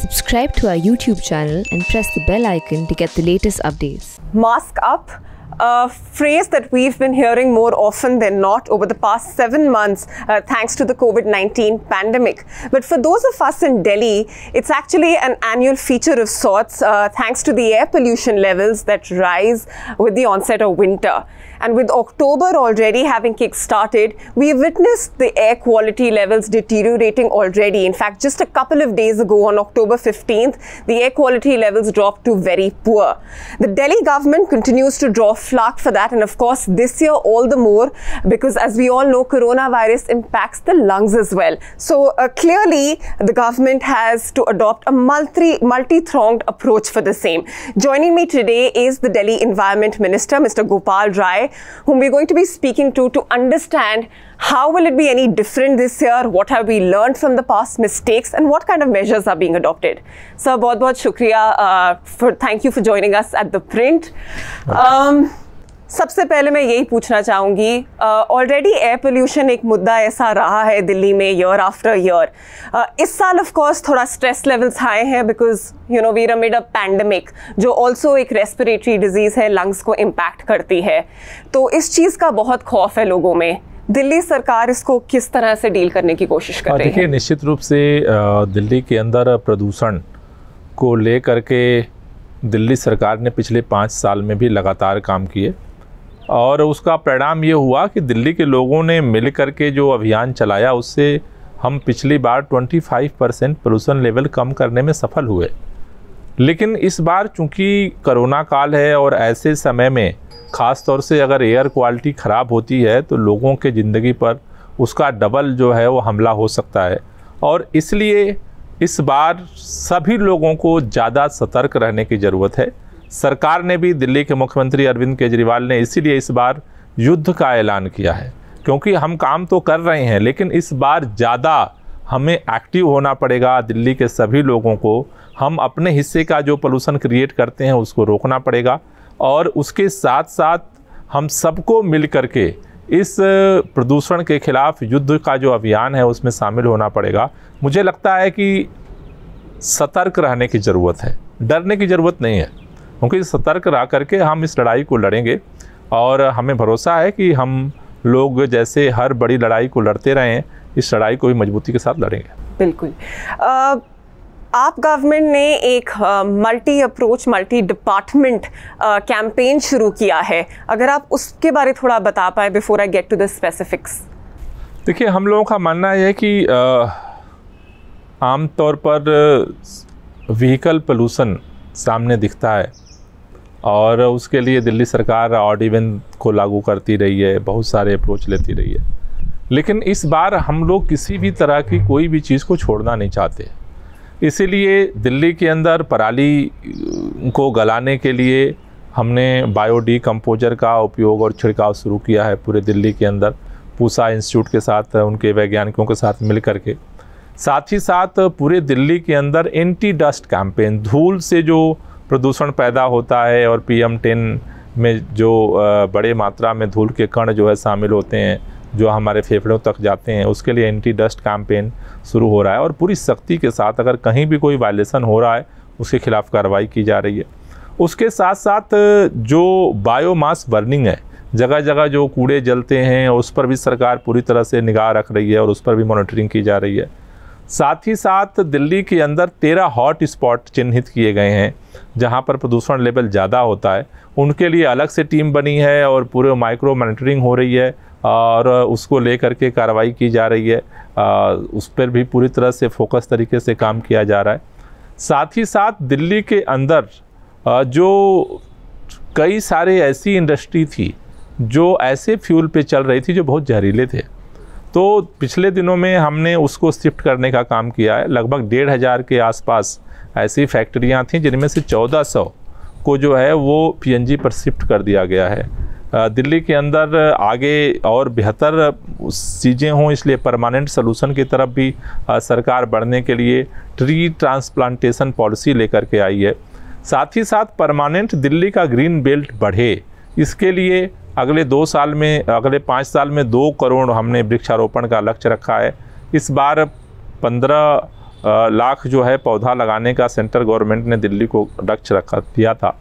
Subscribe to our YouTube channel and press the bell icon to get the latest updates. Mask up, a phrase that we've been hearing more often than not over the past 7 months thanks to the COVID-19 pandemic. But for those of us in Delhi, it's actually an annual feature of sorts thanks to the air pollution levels that rise with the onset of winter. And with October already having kick-started, we witnessed the air quality levels deteriorating already. In fact, just a couple of days ago on October 15th, the air quality levels dropped to very poor. The Delhi government continues to draw flack for that, and of course this year all the more because, as we all know, coronavirus impacts the lungs as well. So clearly the government has to adopt a multi-pronged approach for the same. Joining me today is the Delhi Environment Minister, Mr. Gopal Rai, whom we're going to be speaking to understand how will it be any different this year, what have we learned from the past mistakes, and what kind of measures are being adopted. Sir, बहुत-बहुत शुक्रिया thank you for joining us at the print. सबसे पहले मैं यही पूछना चाहूँगी, already air pollution एक मुद्दा ऐसा रहा है दिल्ली में ईयर आफ्टर ईयर. इस साल ऑफ कोर्स थोड़ा स्ट्रेस लेवल्स हाई हैं because you know we are amid a pandemic जो ऑल्सो एक रेस्पिरेटरी डिजीज़ है, लंग्स को इम्पैक्ट करती है. तो इस चीज़ का बहुत खौफ है लोगों में. दिल्ली सरकार इसको किस तरह से डील करने की कोशिश कर रही है? देखिए, निश्चित रूप से दिल्ली के अंदर प्रदूषण को लेकर के दिल्ली सरकार ने पिछले 5 साल में भी लगातार काम किए और उसका परिणाम ये हुआ कि दिल्ली के लोगों ने मिल कर के जो अभियान चलाया उससे हम पिछली बार 25% पोल्यूशन लेवल कम करने में सफल हुए. लेकिन इस बार चूंकि कोरोना काल है और ऐसे समय में ख़ास तौर से अगर एयर क्वालिटी ख़राब होती है तो लोगों के ज़िंदगी पर उसका डबल जो है वो हमला हो सकता है. और इसलिए इस बार सभी लोगों को ज़्यादा सतर्क रहने की ज़रूरत है. सरकार ने भी, दिल्ली के मुख्यमंत्री अरविंद केजरीवाल ने इसीलिए इस बार युद्ध का ऐलान किया है, क्योंकि हम काम तो कर रहे हैं लेकिन इस बार ज़्यादा हमें एक्टिव होना पड़ेगा. दिल्ली के सभी लोगों को हम अपने हिस्से का जो पोल्यूशन क्रिएट करते हैं उसको रोकना पड़ेगा और उसके साथ साथ हम सबको मिल कर के इस प्रदूषण के खिलाफ युद्ध का जो अभियान है उसमें शामिल होना पड़ेगा. मुझे लगता है कि सतर्क रहने की ज़रूरत है, डरने की ज़रूरत नहीं है, क्योंकि सतर्क रह करके हम इस लड़ाई को लड़ेंगे और हमें भरोसा है कि हम लोग जैसे हर बड़ी लड़ाई को लड़ते रहे हैं इस लड़ाई को भी मजबूती के साथ लड़ेंगे. बिल्कुल. आप गवर्नमेंट ने एक मल्टी डिपार्टमेंट कैंपेन शुरू किया है, अगर आप उसके बारे थोड़ा बता पाए before I get to the specifics. देखिए, हम लोगों का मानना है कि आमतौर पर व्हीकल पोल्यूशन सामने दिखता है और उसके लिए दिल्ली सरकार ऑड इवन को लागू करती रही है, बहुत सारे अप्रोच लेती रही है. लेकिन इस बार हम लोग किसी भी तरह की कोई भी चीज़ को छोड़ना नहीं चाहते. इसीलिए दिल्ली के अंदर पराली को गलाने के लिए हमने बायोडीकम्पोजर का उपयोग और छिड़काव शुरू किया है पूरे दिल्ली के अंदर, पूसा इंस्टीट्यूट के साथ, उनके वैज्ञानिकों के साथ मिल कर के. साथ ही साथ पूरे दिल्ली के अंदर एंटी डस्ट कैंपेन, धूल से जो प्रदूषण पैदा होता है और PM10 में जो बड़े मात्रा में धूल के कण जो है शामिल होते हैं जो हमारे फेफड़ों तक जाते हैं, उसके लिए एंटी डस्ट कैंपेन शुरू हो रहा है और पूरी सख्ती के साथ अगर कहीं भी कोई वायलेशन हो रहा है उसके खिलाफ कार्रवाई की जा रही है. उसके साथ साथ जो बायोमास बर्निंग है, जगह जगह जो कूड़े जलते हैं उस पर भी सरकार पूरी तरह से निगाह रख रही है और उस पर भी मॉनिटरिंग की जा रही है. साथ ही साथ दिल्ली के अंदर 13 हॉट स्पॉट चिन्हित किए गए हैं जहां पर प्रदूषण लेवल ज़्यादा होता है. उनके लिए अलग से टीम बनी है और पूरे माइक्रो मॉनिटरिंग हो रही है और उसको लेकर के कार्रवाई की जा रही है. उस पर भी पूरी तरह से फोकस तरीके से काम किया जा रहा है. साथ ही साथ दिल्ली के अंदर जो कई सारे ऐसी इंडस्ट्री थी जो ऐसे फ्यूल पे चल रही थी जो बहुत जहरीले थे, तो पिछले दिनों में हमने उसको शिफ्ट करने का काम किया है. लगभग 1500 के आसपास ऐसी फैक्ट्रियां थीं जिनमें से 1400 को जो है वो PNG पर शिफ्ट कर दिया गया है. दिल्ली के अंदर आगे और बेहतर चीज़ें हों इसलिए परमानेंट सलूशन की तरफ भी सरकार बढ़ने के लिए ट्री ट्रांसप्लांटेशन पॉलिसी लेकर के आई है. साथ ही साथ परमानेंट दिल्ली का ग्रीन बेल्ट बढ़े, इसके लिए अगले 5 साल में 2 करोड़ हमने वृक्षारोपण का लक्ष्य रखा है. इस बार 15 लाख जो है पौधा लगाने का सेंट्रल गवर्नमेंट ने दिल्ली को लक्ष्य रखा दिया था,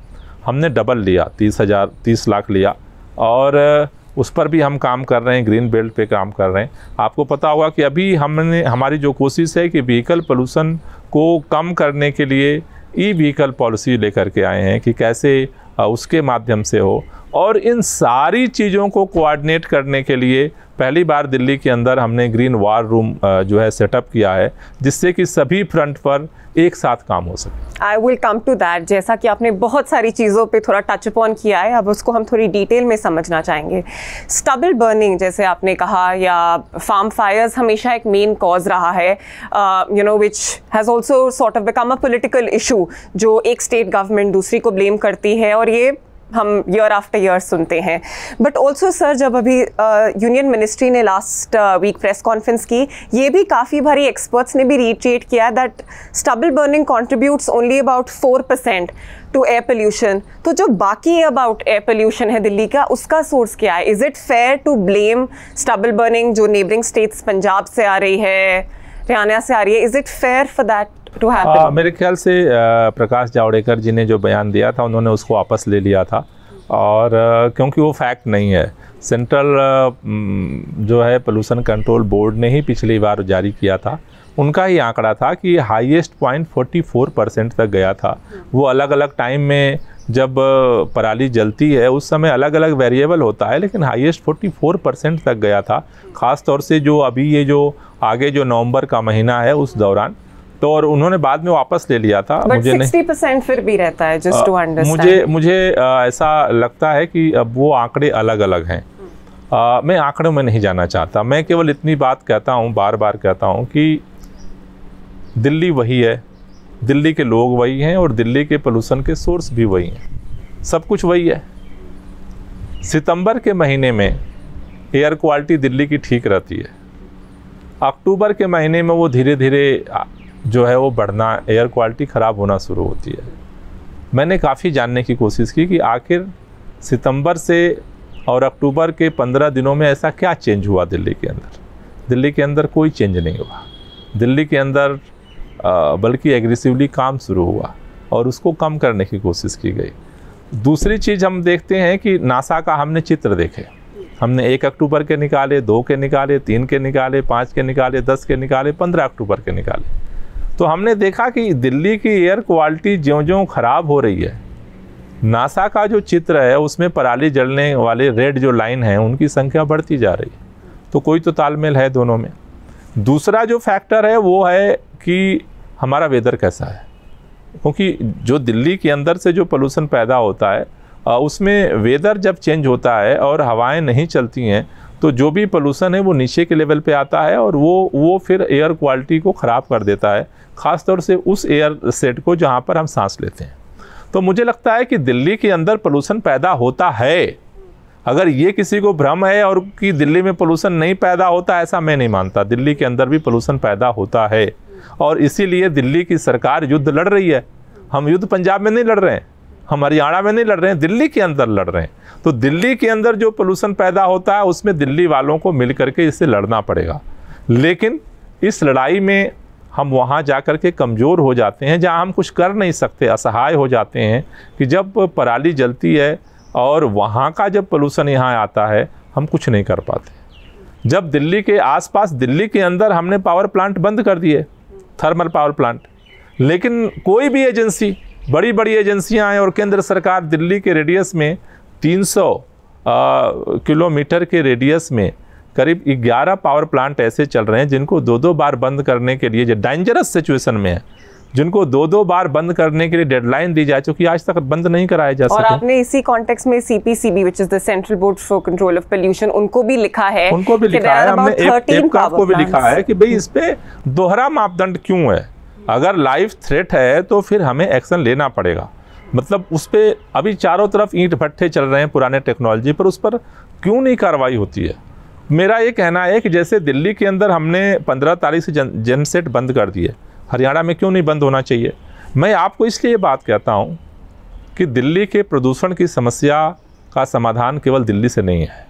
हमने डबल लिया, 30 लाख लिया, और उस पर भी हम काम कर रहे हैं, ग्रीन बेल्ट पे काम कर रहे हैं। आपको पता होगा कि अभी हमारी जो कोशिश है कि व्हीकल पोल्यूशन को कम करने के लिए ई व्हीकल पॉलिसी लेकर के आए हैं कि कैसे उसके माध्यम से हो, और इन सारी चीज़ों को कोऑर्डिनेट करने के लिए पहली बार दिल्ली के अंदर हमने ग्रीन वार रूम जो है सेटअप किया है, जिससे कि सभी फ्रंट पर एक साथ काम हो सके। I will come to that. जैसा कि आपने बहुत सारी चीज़ों पे थोड़ा टच अपॉन किया है, अब उसको हम थोड़ी डिटेल में समझना चाहेंगे। स्टबल बर्निंग जैसे आपने कहा, या फार्म फायर्स हमेशा एक मेन कॉज रहा है, which has also sort of become a political issue, जो एक स्टेट गवर्नमेंट दूसरी को ब्लेम करती है, और ये हम ईयर आफ्टर ईयर सुनते हैं। बट ऑल्सो सर, जब अभी यूनियन मिनिस्ट्री ने लास्ट वीक प्रेस कॉन्फ्रेंस की, ये भी काफ़ी भारी एक्सपर्ट्स ने भी रिट्रेट किया that stubble burning contributes only about 4% to air pollution. तो जो बाकी अबाउट एयर पोल्यूशन है दिल्ली का, उसका सोर्स क्या है? Is it fair to blame stubble burning जो नेबरिंग स्टेट्स पंजाब से आ रही है, हरियाणा से आ रही है, is it fair for that to happen? मेरे ख्याल से प्रकाश जावड़ेकर जी ने जो बयान दिया था, उन्होंने उसको वापस ले लिया था, और क्योंकि वो फैक्ट नहीं है। सेंट्रल जो है पोल्यूशन कंट्रोल बोर्ड ने ही पिछली बार जारी किया था, उनका ही आंकड़ा था कि हाईएस्ट पॉइंट 44% तक गया था। वो अलग अलग टाइम में जब पराली जलती है उस समय अलग अलग वेरिएबल होता है, लेकिन हाईएस्ट 44% तक गया था। ख़ास तौर से जो अभी ये जो आगे जो नवंबर का महीना है उस दौरान, तो और उन्होंने बाद में वापस ले लिया था। मुझे 60% फिर भी रहता है, जस्ट टू अंडरस्टैंड। मुझे ऐसा लगता है कि अब वो आंकड़े अलग अलग हैं। मैं आंकड़ों में नहीं जाना चाहता, मैं केवल इतनी बात कहता हूँ, बार बार कहता हूँ कि दिल्ली वही है, दिल्ली के लोग वही हैं, और दिल्ली के पोल्यूशन के सोर्स भी वही हैं, सब कुछ वही है। सितंबर के महीने में एयर क्वालिटी दिल्ली की ठीक रहती है, अक्टूबर के महीने में वो धीरे धीरे जो है वो बढ़ना, एयर क्वालिटी ख़राब होना शुरू होती है। मैंने काफ़ी जानने की कोशिश की कि आखिर सितंबर से और अक्टूबर के 15 दिनों में ऐसा क्या चेंज हुआ दिल्ली के अंदर। दिल्ली के अंदर कोई चेंज नहीं हुआ। दिल्ली के अंदर बल्कि एग्रेसिवली काम शुरू हुआ और उसको कम करने की कोशिश की गई। दूसरी चीज़ हम देखते हैं कि नासा का हमने चित्र देखे, हमने 1 अक्टूबर के निकाले, 2 के निकाले, 3 के निकाले, 5 के निकाले, 10 के निकाले, 15 अक्टूबर के निकाले। तो हमने देखा कि दिल्ली की एयर क्वालिटी ज्यों-ज्यों ख़राब हो रही है, नासा का जो चित्र है उसमें पराली जलने वाले रेड जो लाइन है उनकी संख्या बढ़ती जा रही है। तो कोई तो तालमेल है दोनों में। दूसरा जो फैक्टर है वो है कि हमारा वेदर कैसा है, क्योंकि जो दिल्ली के अंदर से जो पोल्यूशन पैदा होता है उसमें वेदर जब चेंज होता है और हवाएं नहीं चलती हैं तो जो भी पोल्यूशन है वो नीचे के लेवल पे आता है और वो फिर एयर क्वालिटी को ख़राब कर देता है, ख़ास तौर से उस एयर सेट को जहाँ पर हम सांस लेते हैं। तो मुझे लगता है कि दिल्ली के अंदर पोल्यूशन पैदा होता है। अगर ये किसी को भ्रम है और कि दिल्ली में पोल्यूशन नहीं पैदा होता, ऐसा मैं नहीं मानता। दिल्ली के अंदर भी पोल्यूशन पैदा होता है और इसीलिए दिल्ली की सरकार युद्ध लड़ रही है। हम युद्ध पंजाब में नहीं लड़ रहे हैं, हम हरियाणा में नहीं लड़ रहे हैं, दिल्ली के अंदर लड़ रहे हैं। तो दिल्ली के अंदर जो पोल्यूशन पैदा होता है उसमें दिल्ली वालों को मिल करके इससे लड़ना पड़ेगा। लेकिन इस लड़ाई में हम वहाँ जा कर के कमज़ोर हो जाते हैं, जहाँ हम कुछ कर नहीं सकते, असहाय हो जाते हैं कि जब पराली जलती है और वहाँ का जब पोल्यूशन यहाँ आता है हम कुछ नहीं कर पाते। जब दिल्ली के आसपास, दिल्ली के अंदर हमने पावर प्लांट बंद कर दिए, थर्मल पावर प्लांट, लेकिन कोई भी एजेंसी, बड़ी बड़ी एजेंसियां हैं और केंद्र सरकार दिल्ली के रेडियस में 300 किलोमीटर के रेडियस में करीब 11 पावर प्लांट ऐसे चल रहे हैं जिनको 2-2 बार बंद करने के लिए, जो डेंजरस सिचुएशन में है, जिनको 2-2 बार बंद करने के लिए डेडलाइन दी जा चुकी है, आज तक बंद नहीं कराया जा सके। और आपने इसी कॉन्टेक्स्ट में CPCB which is the central board for control of pollution, उनको भी लिखा है, उनको भी लिखा है, हमने एपका को भी लिखा है कि भाई इस पे दोहरा मापदंड क्यों है। अगर लाइफ थ्रेट है तो फिर हमें एक्शन लेना पड़ेगा। मतलब उस पर अभी चारों तरफ ईंट भट्ठे चल रहे हैं पुराने टेक्नोलॉजी पर, उस पर क्यों नहीं कार्रवाई होती है। मेरा ये कहना है कि जैसे दिल्ली के अंदर हमने 15 तारीख से जनसेट बंद कर दिए, हरियाणा में क्यों नहीं बंद होना चाहिए। मैं आपको इसलिए बात कहता हूँ कि दिल्ली के प्रदूषण की समस्या का समाधान केवल दिल्ली से नहीं है।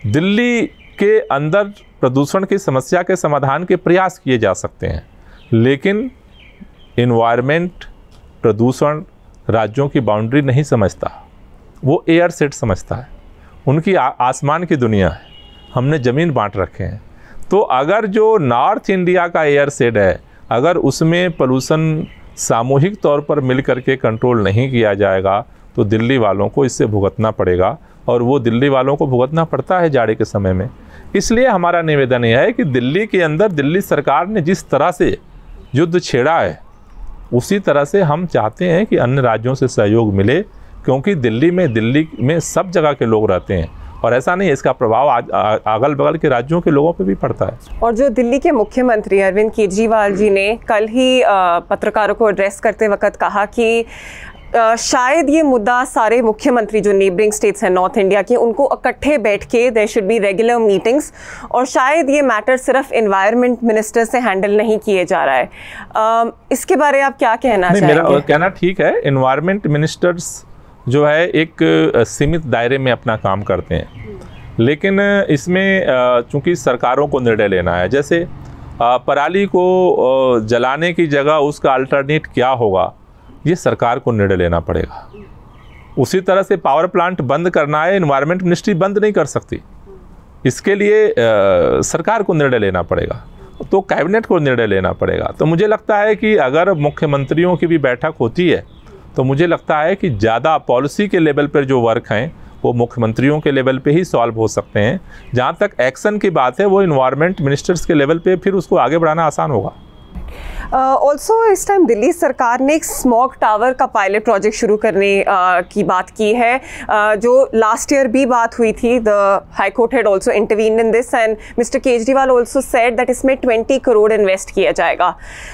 दिल्ली के अंदर प्रदूषण की समस्या के समाधान के प्रयास किए जा सकते हैं। लेकिन इन्वायरमेंट, प्रदूषण राज्यों की बाउंड्री नहीं समझता, वो एयर सेट समझता है। उनकी आसमान की दुनिया है, हमने ज़मीन बांट रखे हैं। तो अगर जो नॉर्थ इंडिया का एयर सेट है, अगर उसमें पोल्यूशन सामूहिक तौर पर मिल करके कंट्रोल नहीं किया जाएगा तो दिल्ली वालों को इससे भुगतना पड़ेगा, और वो दिल्ली वालों को भुगतना पड़ता है जाड़े के समय में। इसलिए हमारा निवेदन यह है कि दिल्ली के अंदर दिल्ली सरकार ने जिस तरह से युद्ध छेड़ा है, उसी तरह से हम चाहते हैं कि अन्य राज्यों से सहयोग मिले, क्योंकि दिल्ली में सब जगह के लोग रहते हैं, और ऐसा नहीं है, इसका प्रभाव अगल बगल के राज्यों के लोगों पे भी पड़ता है। और जो दिल्ली के मुख्यमंत्री अरविंद केजरीवाल जी ने कल ही पत्रकारों को एड्रेस करते वक्त कहा कि शायद ये मुद्दा सारे मुख्यमंत्री जो नेबरिंग स्टेट्स हैं नॉर्थ इंडिया के, उनको इकट्ठे बैठ के there should be regular meetings, और शायद ये मैटर सिर्फ एनवायरनमेंट मिनिस्टर से हैंडल नहीं किए जा रहा है। इसके बारे आप क्या कहना चाहेंगे? मेरा कहना ठीक है, एनवायरनमेंट मिनिस्टर्स जो है एक सीमित दायरे में अपना काम करते हैं, लेकिन इसमें चूंकि सरकारों को निर्णय लेना है, जैसे पराली को जलाने की जगह उसका अल्टरनेट क्या होगा, ये सरकार को निर्णय लेना पड़ेगा। उसी तरह से पावर प्लांट बंद करना है, एनवायरनमेंट मिनिस्ट्री बंद नहीं कर सकती, इसके लिए सरकार को निर्णय लेना पड़ेगा, तो कैबिनेट को निर्णय लेना पड़ेगा। तो मुझे लगता है कि अगर मुख्यमंत्रियों की भी बैठक होती है तो मुझे लगता है कि ज़्यादा पॉलिसी के लेवल पर जो वर्क हैं वो मुख्यमंत्रियों के लेवल पे ही सॉल्व हो सकते हैं। जहाँ तक एक्शन की बात है, वो एनवायरनमेंट मिनिस्टर्स के लेवल पे फिर उसको आगे बढ़ाना आसान होगा। ऑल्सो इस टाइम दिल्ली सरकार ने एक स्मॉग टावर का पायलट प्रोजेक्ट शुरू करने की बात की है, जो लास्ट ईयर भी बात हुई थी। The high court had also intervened in this and mister Kejriwal also said that इसमें 20 करोड़ इन्वेस्ट किया जाएगा।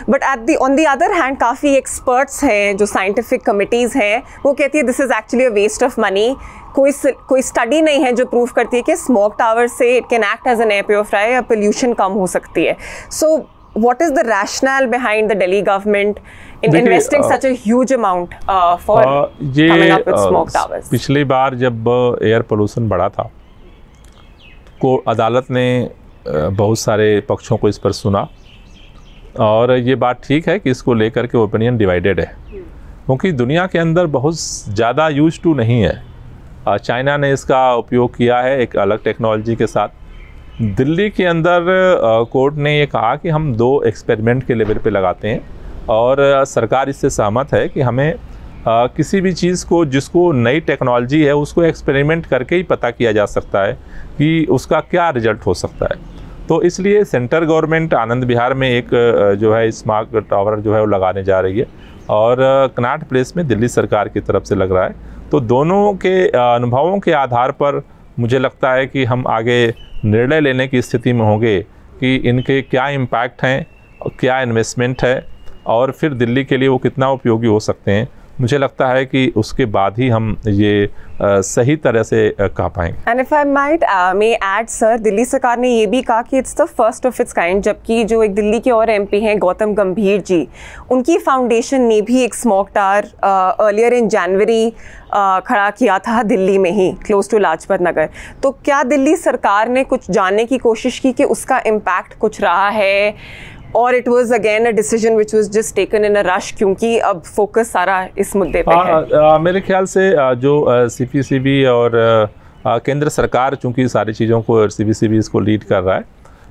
But on the other hand काफ़ी एक्सपर्ट्स हैं, जो साइंटिफिक कमिटीज़ हैं, वो कहती है this is actually a waste of money. कोई स्टडी नहीं है जो प्रूव करती है कि स्मॉग टावर से it can act as an air purifier या पोल्यूशन कम हो सकती है। सो what is the rationale behind the Delhi government in investing such a huge amount for coming up with smoke towers? पिछली बार जब एयर पोल्यूशन बढ़ा था, को अदालत ने बहुत सारे पक्षों को इस पर सुना, और ये बात ठीक है कि इसको लेकर के ओपिनियन डिवाइडेड है, क्योंकि दुनिया के अंदर बहुत ज़्यादा यूज टू नहीं है। चाइना ने इसका उपयोग किया है एक अलग टेक्नोलॉजी के साथ। दिल्ली के अंदर कोर्ट ने ये कहा कि हम 2 एक्सपेरिमेंट के लेवल पे लगाते हैं, और सरकार इससे सहमत है कि हमें किसी भी चीज़ को, जिसको नई टेक्नोलॉजी है, उसको एक्सपेरिमेंट करके ही पता किया जा सकता है कि उसका क्या रिजल्ट हो सकता है। तो इसलिए सेंट्रल गवर्नमेंट आनंद विहार में एक जो है स्मॉग टावर जो है वो लगाने जा रही है, और कनॉट प्लेस में दिल्ली सरकार की तरफ से लग रहा है। तो दोनों के अनुभवों के आधार पर मुझे लगता है कि हम आगे निर्णय लेने की स्थिति में होंगे कि इनके क्या इम्पैक्ट हैं, क्या इन्वेस्टमेंट है, और फिर दिल्ली के लिए वो कितना उपयोगी हो सकते हैं। मुझे लगता है कि उसके बाद ही हम ये सही तरह से कह पाएंगे। And if I might may add sir, Delhi सरकार ने ये भी कहा कि it's the first of its kind, जबकि जो एक दिल्ली के और एमपी हैं गौतम गंभीर जी, उनकी फाउंडेशन ने भी एक स्मॉग टावर अर्लियर इन जनवरी खड़ा किया था दिल्ली में ही, क्लोज टू लाजपत नगर। तो क्या दिल्ली सरकार ने कुछ जानने की कोशिश की कि उसका इम्पैक्ट कुछ रहा है, और it was again a decision which was just taken in a rush, क्योंकि अब फोकस सारा इस मुद्दे पे है? मेरे ख्याल से जो सीपीसीबी और केंद्र सरकार, चूंकि सारी चीज़ों को सीपीसीबी इसको लीड कर रहा है,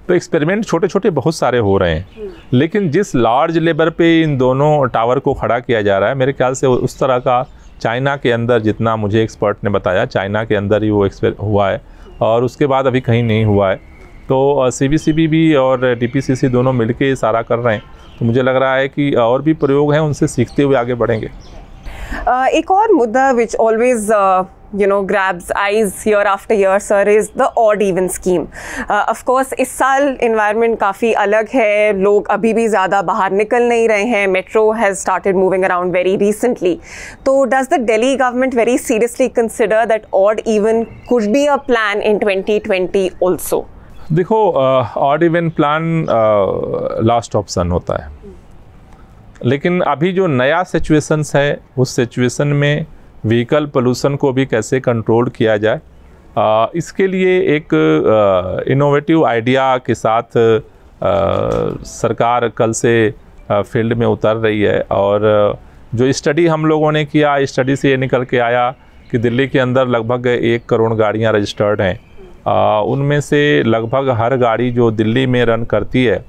तो एक्सपेरिमेंट छोटे छोटे बहुत सारे हो रहे हैं, लेकिन जिस लार्ज लेवल पे इन दोनों टावर को खड़ा किया जा रहा है, मेरे ख्याल से उस तरह का चाइना के अंदर, जितना मुझे एक्सपर्ट ने बताया, चाइना के अंदर ही वो हुआ है, और उसके बाद अभी कहीं नहीं हुआ है। तो सीबीसीबी भी और डीपीसीसी दोनों मिलके सारा कर रहे हैं, तो मुझे लग रहा है कि और भी प्रयोग हैं, उनसे सीखते हुए आगे बढ़ेंगे। एक और मुद्दा which always grabs eyes year after year sir is the odd even scheme. Of course इस साल environment काफ़ी अलग है, लोग अभी भी ज़्यादा बाहर निकल नहीं रहे हैं, metro has started moving around very recently. तो does the Delhi government very seriously consider that odd even could be a plan in 2020 also? देखो, odd even plan last option होता है, लेकिन अभी जो नया सिचुएशंस है, उस सिचुएशन में व्हीकल पोल्यूशन को भी कैसे कंट्रोल किया जाए, इसके लिए एक इनोवेटिव आइडिया के साथ सरकार कल से फील्ड में उतर रही है। और जो स्टडी हम लोगों ने किया, स्टडी से ये निकल के आया कि दिल्ली के अंदर लगभग 1 करोड़ गाड़ियाँ रजिस्टर्ड हैं। उनमें से लगभग हर गाड़ी जो दिल्ली में रन करती है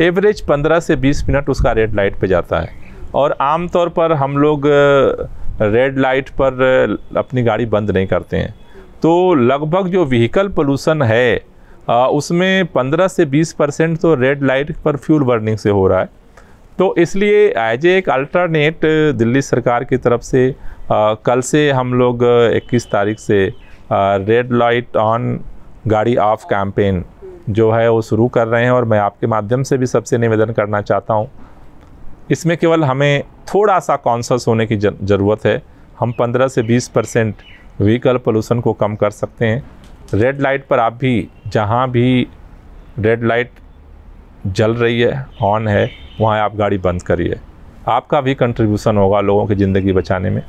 एवरेज 15 से 20 मिनट उसका रेड लाइट पे जाता है। और आम तौर पर हम लोग रेड लाइट पर अपनी गाड़ी बंद नहीं करते हैं। तो लगभग जो व्हीकल पोल्यूशन है उसमें 15 से 20% तो रेड लाइट पर फ्यूल बर्निंग से हो रहा है। तो इसलिए एज एक अल्टरनेट दिल्ली सरकार की तरफ से कल से हम लोग 21 तारीख से रेड लाइट ऑन गाड़ी ऑफ कैंपेन जो है वो शुरू कर रहे हैं। और मैं आपके माध्यम से भी सबसे निवेदन करना चाहता हूँ, इसमें केवल हमें थोड़ा सा कॉन्शियस होने की ज़रूरत है। हम 15 से 20% व्हीकल पोल्यूशन को कम कर सकते हैं। रेड लाइट पर आप भी जहाँ भी रेड लाइट जल रही है, ऑन है, वहाँ आप गाड़ी बंद करिए। आपका भी कंट्रीब्यूशन होगा लोगों की ज़िंदगी बचाने में।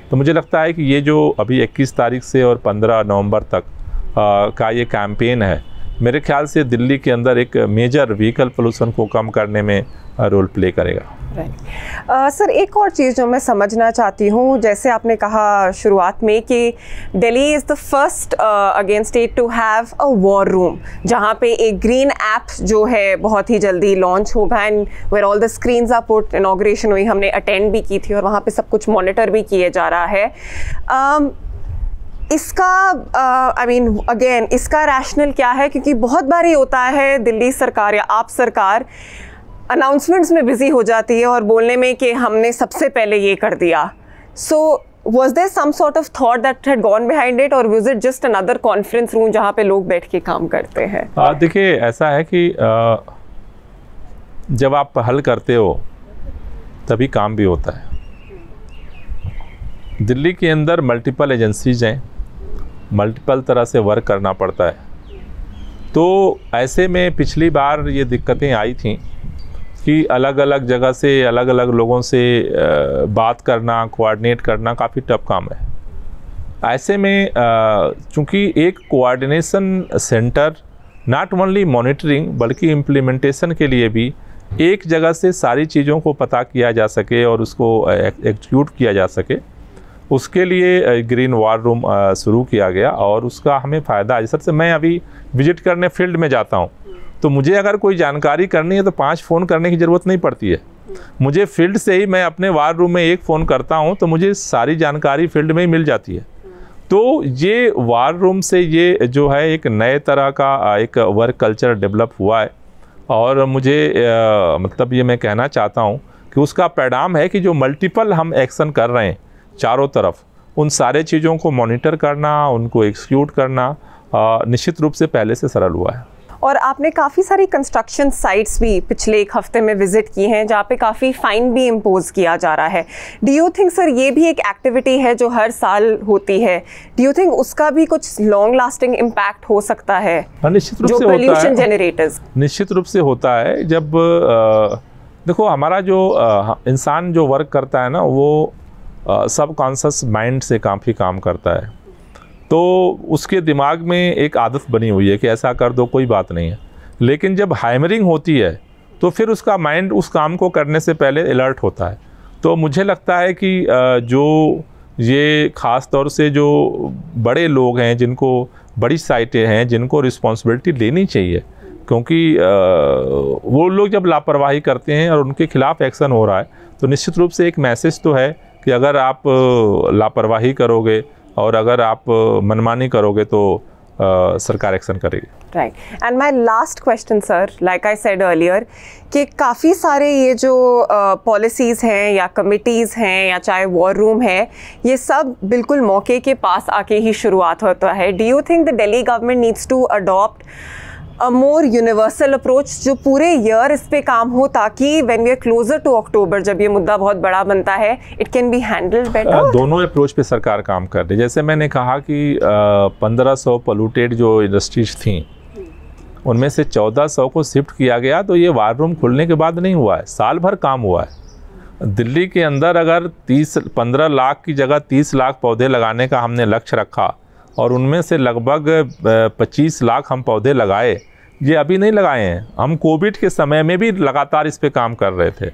तो मुझे लगता है कि ये जो अभी 21 तारीख से और 15 नवंबर तक का ये कैंपेन है, मेरे ख्याल से दिल्ली के अंदर एक मेजर व्हीकल पोल्यूशन को कम करने में रोल प्ले करेगा। सर, एक और चीज़ जो मैं समझना चाहती हूँ, जैसे आपने कहा शुरुआत में कि Delhi is the first again state to have a war room, जहाँ पे एक ग्रीन ऐप जो है बहुत ही जल्दी लॉन्च होगा and where all the screens are put. Inauguration हुई, हमने अटेंड भी की थी और वहाँ पे सब कुछ मॉनिटर भी किए जा रहा है। इसका आई मीन अगेन इसका रैशनल क्या है? क्योंकि बहुत बार ये होता है दिल्ली सरकार या आप सरकार अनाउंसमेंट्स में बिजी हो जाती है और बोलने में कि हमने सबसे पहले ये कर दिया। सो was there some sort of thought that had gone behind it or was it just another conference room जहाँ पे लोग बैठ के काम करते हैं? देखिए, ऐसा है कि जब आप पहल करते हो तभी काम भी होता है। दिल्ली के अंदर मल्टीपल एजेंसीज हैं, मल्टीपल तरह से वर्क करना पड़ता है। तो ऐसे में पिछली बार ये दिक्कतें आई थी कि अलग अलग जगह से अलग अलग लोगों से बात करना, कोऑर्डिनेट करना काफ़ी टफ काम है। ऐसे में चूँकि एक coordination centre not only monitoring बल्कि इम्प्लीमेंटेशन के लिए भी एक जगह से सारी चीज़ों को पता किया जा सके और उसको एग्जीक्यूट किया जा सके, उसके लिए ग्रीन वॉर रूम शुरू किया गया और उसका हमें फ़ायदा है। सबसे मैं अभी विजिट करने फील्ड में जाता हूँ तो मुझे अगर कोई जानकारी करनी है तो 5 फ़ोन करने की ज़रूरत नहीं पड़ती है। मुझे फील्ड से ही, मैं अपने वार रूम में 1 फ़ोन करता हूँ तो मुझे सारी जानकारी फील्ड में ही मिल जाती है। तो ये वार रूम से ये जो है एक नए तरह का एक वर्क कल्चर डेवलप हुआ है और मुझे मतलब ये मैं कहना चाहता हूँ कि उसका परिणाम है कि जो मल्टीपल हम एक्शन कर रहे हैं चारों तरफ, उन सारे चीज़ों को मॉनिटर करना, उनको एग्जीक्यूट करना निश्चित रूप से पहले से सरल हुआ है। और आपने काफ़ी सारी कंस्ट्रक्शन साइट्स भी पिछले 1 हफ्ते में विजिट की हैं जहाँ पे काफ़ी फाइन भी इम्पोज किया जा रहा है। डू यू थिंक सर ये भी एक एक्टिविटी है जो हर साल होती है? डू यू थिंक उसका भी कुछ लॉन्ग लास्टिंग इम्पैक्ट हो सकता है? निश्चित रूप से पोल्यूशन जनरेटर्स निश्चित रूप से होता है। जब देखो, हमारा जो इंसान जो वर्क करता है ना, वो सब कॉन्शियस माइंड से काफ़ी काम करता है। तो उसके दिमाग में एक आदत बनी हुई है कि ऐसा कर दो, कोई बात नहीं है। लेकिन जब हैमरिंग होती है तो फिर उसका माइंड उस काम को करने से पहले अलर्ट होता है। तो मुझे लगता है कि जो ये ख़ास तौर से जो बड़े लोग हैं, जिनको बड़ी साइटें हैं, जिनको रिस्पॉन्सिबिलिटी लेनी चाहिए, क्योंकि वो लोग जब लापरवाही करते हैं और उनके खिलाफ एक्शन हो रहा है तो निश्चित रूप से एक मैसेज तो है कि अगर आप लापरवाही करोगे और अगर आप मनमानी करोगे तो सरकार एक्शन करेगी। Right. And my last question sir, like I said earlier, कि काफ़ी सारे ये जो पॉलिसीज़ हैं या कमिटीज़ हैं या चाहे वॉर रूम है, ये सब बिल्कुल मौके के पास आके ही शुरुआत होता है। Do you think the Delhi government needs to adopt a more universal approach जो पूरे ईयर इस पे काम हो, ताकि when we are closer to October, जब ये मुद्दा बहुत बड़ा बनता है, it can be handled better? दोनों अप्रोच पे सरकार काम कर रही है। जैसे मैंने कहा कि 1500 पोल्यूटेड जो इंडस्ट्रीज थी उनमें से 1400 को शिफ्ट किया गया। तो ये वार रूम खुलने के बाद नहीं हुआ है, साल भर काम हुआ है। दिल्ली के अंदर अगर 15 लाख की जगह 30 लाख पौधे लगाने का हमने लक्ष्य रखा और उनमें से लगभग 25 लाख हम पौधे लगाए, ये अभी नहीं लगाए हैं, हम कोविड के समय में भी लगातार इस पे काम कर रहे थे।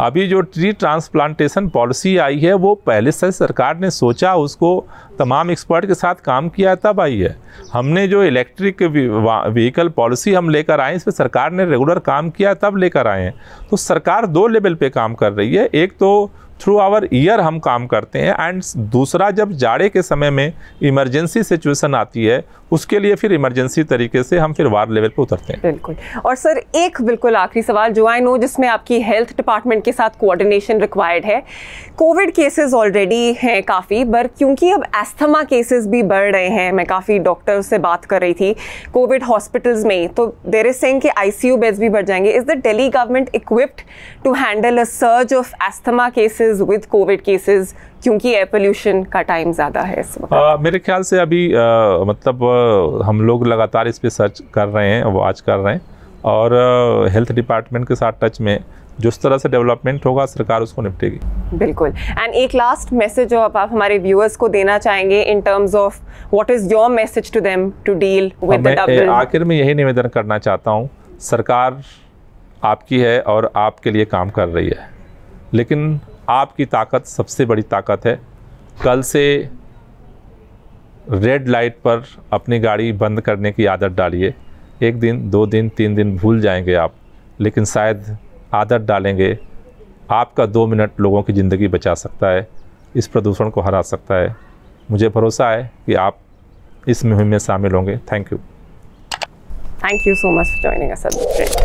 अभी जो ट्री ट्रांसप्लांटेशन पॉलिसी आई है वो पहले से सरकार ने सोचा, उसको तमाम एक्सपर्ट के साथ काम किया तब आई है। हमने जो इलेक्ट्रिक व्हीकल पॉलिसी हम लेकर आए, इस पर सरकार ने रेगुलर काम किया तब लेकर आए हैं। तो सरकार 2 लेवल पे काम कर रही है, एक तो थ्रू आवर ईयर हम काम करते हैं, एंड दूसरा जब जाड़े के समय में इमरजेंसी सिचुएशन आती है उसके लिए फिर इमरजेंसी तरीके से हम फिर वार लेवल पे उतरते हैं। बिल्कुल। और सर एक बिल्कुल आखिरी सवाल जो आई नो जिसमें आपकी हेल्थ डिपार्टमेंट के साथ कोऑर्डिनेशन रिक्वायर्ड है। कोविड केसेस ऑलरेडी हैं काफ़ी, पर क्योंकि अब एस्थमा केसेस भी बढ़ रहे हैं, मैं काफ़ी डॉक्टर्स से बात कर रही थी कोविड हॉस्पिटल्स में, तो देयर इज सेइंग कि आईसीयू बेड्स भी बढ़ जाएंगे। Is the Delhi government equipped to handle a surge of asthma cases with covid cases, क्योंकि एयर पोल्यूशन का टाइम ज़्यादा है इस वक्त? मेरे ख्याल से अभी हम लोग लगातार इस पे सर्च कर रहे हैं, वॉच कर रहे हैं, और हेल्थ डिपार्टमेंट के साथ टच में जिस तरह से डेवलपमेंट होगा सरकार उसको निपटेगी। बिल्कुल। एंड एक लास्ट मैसेज जो आप हमारे व्यूअर्स को देना चाहेंगे in terms of what is your message to them to deal with the double? आखिर में यही निवेदन करना चाहता हूँ, सरकार आपकी है और आपके लिए काम कर रही है, लेकिन आपकी ताकत सबसे बड़ी ताकत है। कल से रेड लाइट पर अपनी गाड़ी बंद करने की आदत डालिए। 1 दिन 2 दिन 3 दिन भूल जाएंगे आप, लेकिन शायद आदत डालेंगे, आपका 2 मिनट लोगों की ज़िंदगी बचा सकता है, इस प्रदूषण को हरा सकता है। मुझे भरोसा है कि आप इस मुहिम में शामिल होंगे। Thank you. Thank you so much for joining us, Aditya.